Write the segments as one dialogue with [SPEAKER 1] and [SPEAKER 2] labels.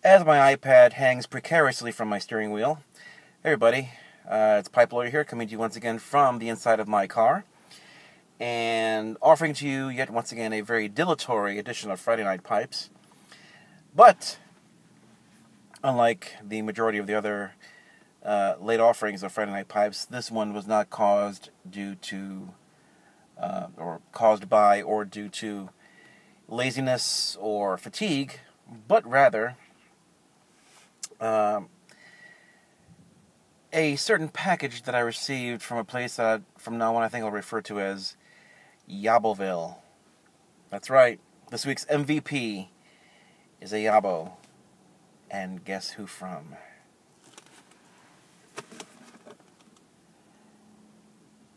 [SPEAKER 1] As my iPad hangs precariously from my steering wheel. Hey everybody, it's Pipe Lawyer here, coming to you once again from the inside of my car, and offering to you yet once again a very dilatory edition of Friday Night Pipes. But, unlike the majority of the other late offerings of Friday Night Pipes, this one was not caused due to, or caused by, or due to laziness or fatigue, but rather a certain package that I received from a place that from now on I think I'll refer to as YABOville. That's right. This week's MVP is a Yabo. And guess who from?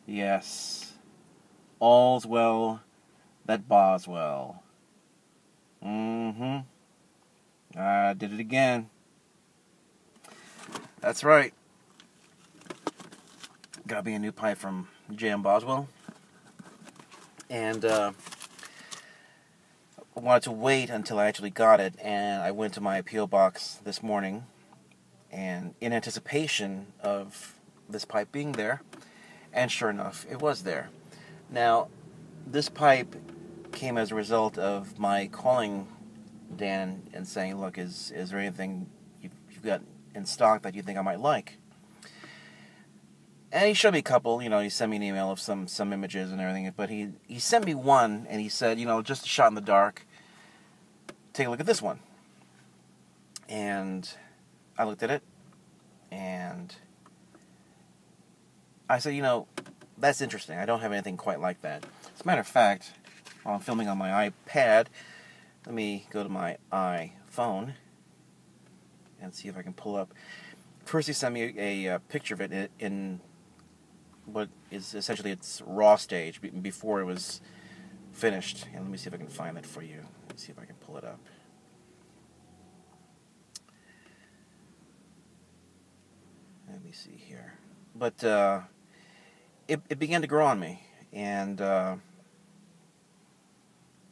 [SPEAKER 1] Yes. All's well that Boswell. I did it again. That's right. Got me a new pipe from Boswell. And I wanted to wait until I actually got it, and I went to my P.O. box this morning, and in anticipation of this pipe being there, and sure enough, it was there. Now, this pipe came as a result of my calling Dan and saying, look, is there anything you've got in stock that you think I might like? And he showed me a couple, he sent me an email of some images and everything, but he sent me one, and he said, just a shot in the dark, take a look at this one. And I looked at it, and I said, that's interesting. I don't have anything quite like that. As a matter of fact, while I'm filming on my iPad, let me go to my iPhone and see if I can pull up. First, he sent me a picture of it in what is essentially its raw stage before it was finished. And let me see if I can find that for you. Let me see if I can pull it up. Let me see here. But it began to grow on me, and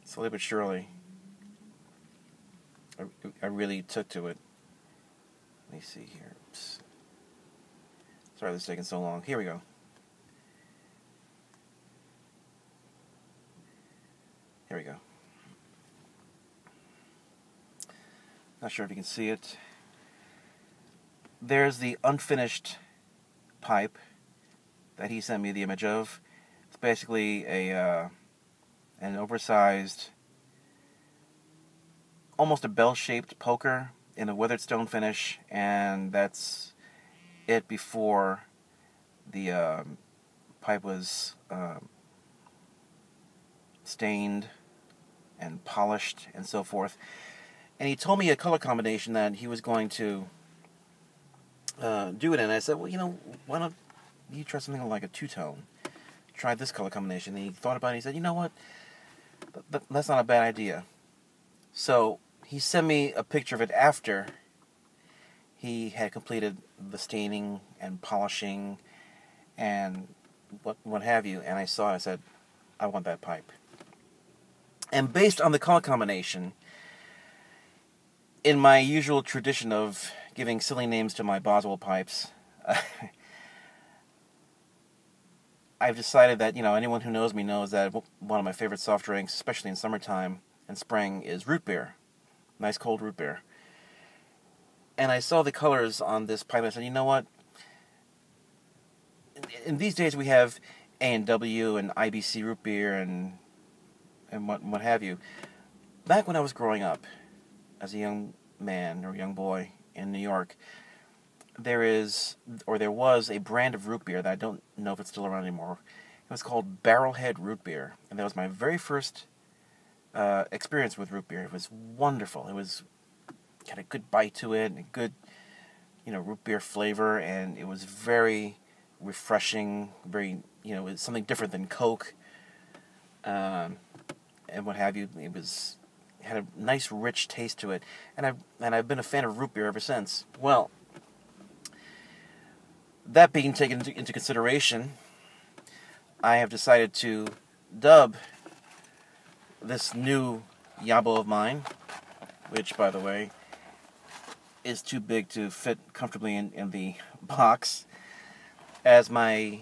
[SPEAKER 1] slowly but surely, I really took to it. Let me see here. Oops. Sorry this is taking so long. Here we go. Here we go. Not sure if you can see it. There's the unfinished pipe that he sent me the image of. It's basically an oversized, almost a bell-shaped poker in a weathered stone finish, and that's it before the pipe was stained and polished and so forth. And he told me a color combination that he was going to do it in. I said, well, why don't you try something like a two-tone? Try this color combination. And he thought about it, and he said, you know what? That's not a bad idea. So he sent me a picture of it after he had completed the staining and polishing and what have you. And I saw it. I said, I want that pipe. And based on the color combination, in my usual tradition of giving silly names to my Boswell pipes, I've decided that, anyone who knows me knows that one of my favorite soft drinks, especially in summertime and spring, is root beer. Nice cold root beer. And I saw the colors on this pipe, and I said, you know what? In these days we have A&W and IBC root beer and what have you. Back when I was growing up as a young man or young boy in New York, there was a brand of root beer that I don't know if it's still around anymore. It was called Barrelhead root beer, and that was my very first experience with root beer. It was wonderful. It had a good bite to it, and a good, root beer flavor, and it was very refreshing. Very, it was something different than Coke, and what have you. It had a nice, rich taste to it, and I've been a fan of root beer ever since. Well, that being taken into consideration, I have decided to dub this new Yabo of mine, which, by the way, is too big to fit comfortably in the box as my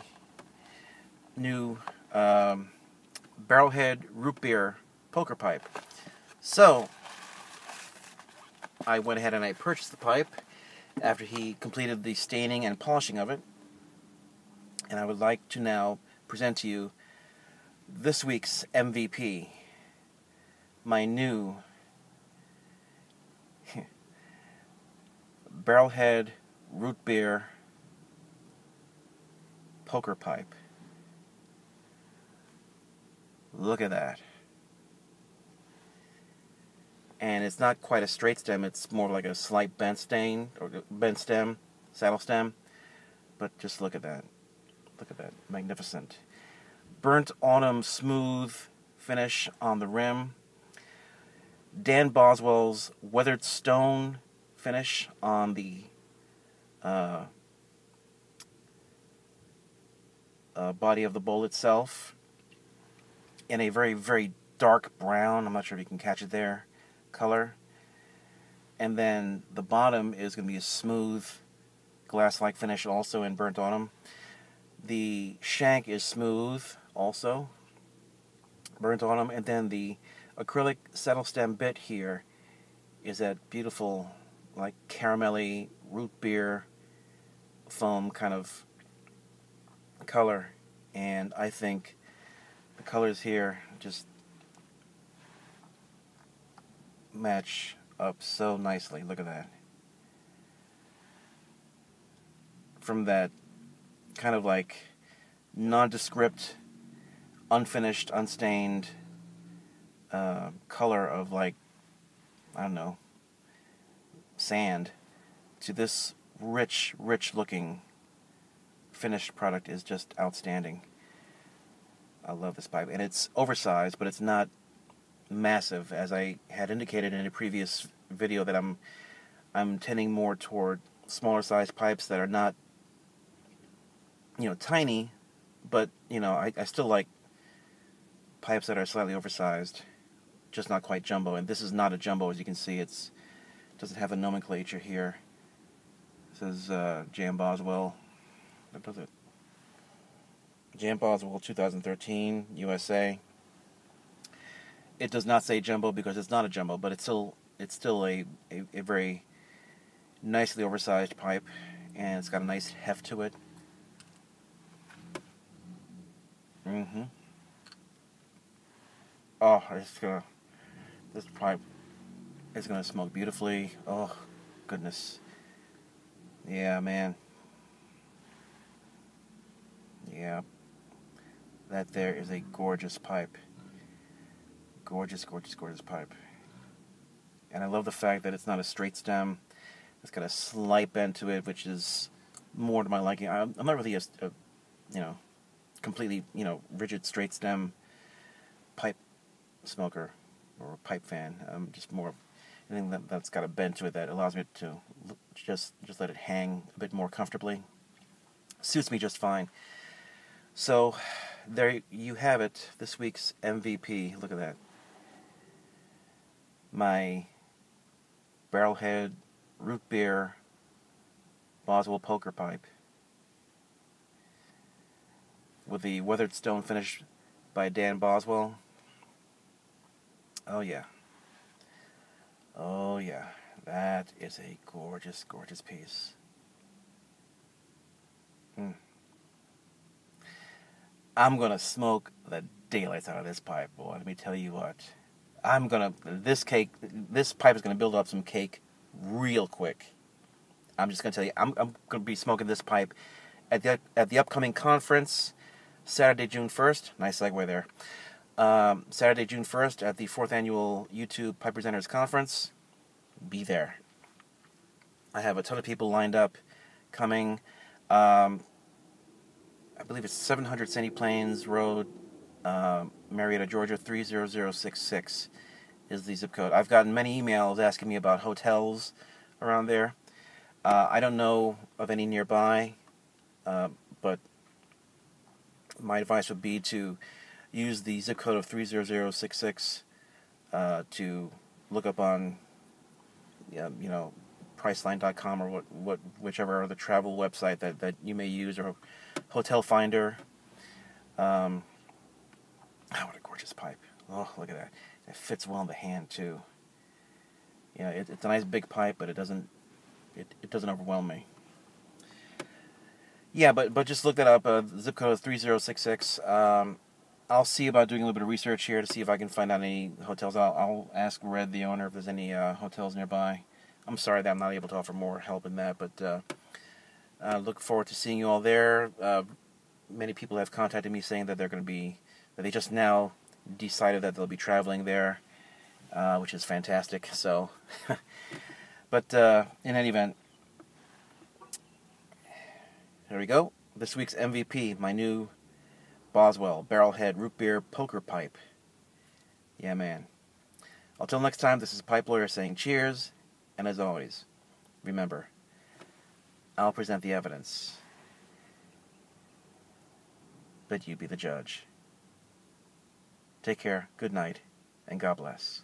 [SPEAKER 1] new Barrelhead root beer poker pipe. So I went ahead and I purchased the pipe after he completed the staining and polishing of it, and I would like to now present to you this week's MVP, my new Barrelhead root beer poker pipe. Look at that. And it's not quite a straight stem, it's more like a slight bent stem, saddle stem. But just look at that. Look at that. Magnificent. Burnt autumn smooth finish on the rim. Dan Boswell's weathered stone finish on the body of the bowl itself. In a very, very dark brown, I'm not sure if you can catch it there, color. And then the bottom is going to be a smooth glass-like finish also in burnt autumn. The shank is smooth also, burnt autumn, and then the acrylic saddle stem bit here is that beautiful, like caramelly root beer foam kind of color. And I think the colors here just match up so nicely. Look at that. From that kind of like nondescript, unfinished, unstained color of, like, I don't know, sand, to this rich, rich looking finished product is just outstanding. I love this pipe, and it's oversized, but it's not massive, as I had indicated in a previous video that I'm tending more toward smaller sized pipes that are not, you know, tiny, but, you know, I still like pipes that are slightly oversized, just not quite jumbo. And this is not a jumbo, as you can see. It doesn't have a nomenclature here. It says Jan Boswell. What does it? Jan Boswell 2013 USA. It does not say jumbo because it's not a jumbo, but it's still a very nicely oversized pipe, and it's got a nice heft to it. Oh, this pipe is gonna smoke beautifully. Oh, goodness. Yeah, man. Yeah. That there is a gorgeous pipe. Gorgeous, gorgeous, gorgeous pipe. And I love the fact that it's not a straight stem. It's got a slight bend to it, which is more to my liking. I'm not really a you know, completely, you know, rigid straight stem pipe smoker or pipe fan. I'm just more of anything that's got a bend to it that allows me to just let it hang a bit more comfortably. Suits me just fine. So there you have it, this week's MVP. Look at that. My Barrelhead root beer Boswell poker pipe with the weathered stone finish by Dan Boswell. Oh yeah. Oh yeah. That is a gorgeous, gorgeous piece. I'm gonna smoke the daylights out of this pipe, boy. Let me tell you what. This pipe is gonna build up some cake real quick. I'm just gonna tell you, I'm gonna be smoking this pipe at the upcoming conference, Saturday, June 1st. Nice segue there. Saturday, June 1st at the 4th Annual YouTube Pipe Presenters Conference. Be there. I have a ton of people lined up coming. I believe it's 700 Sandy Plains Road, Marietta, Georgia 30066 is the zip code. I've gotten many emails asking me about hotels around there. I don't know of any nearby, but my advice would be to use the zip code of 30066 to look up on, you know, Priceline.com or whichever other travel website that you may use, or Hotel Finder. Oh, what a gorgeous pipe! Oh, look at that! It fits well in the hand too. Yeah, it's a nice big pipe, but it doesn't overwhelm me. Yeah, but just look that up. Zip code is 3066. I'll see about doing a little bit of research here to see if I can find out any hotels. I'll ask Red, the owner, if there's any hotels nearby. I'm sorry that I'm not able to offer more help in that, but look forward to seeing you all there. Many people have contacted me saying that that they just now decided that they'll be traveling there, which is fantastic. So, but in any event, there we go. This week's MVP, my new Boswell Barrelhead Root Beer Poker Pipe. Yeah, man. Until next time, this is Pipe Lawyer saying cheers, and as always, remember, I'll present the evidence, but you be the judge. Take care, good night, and God bless.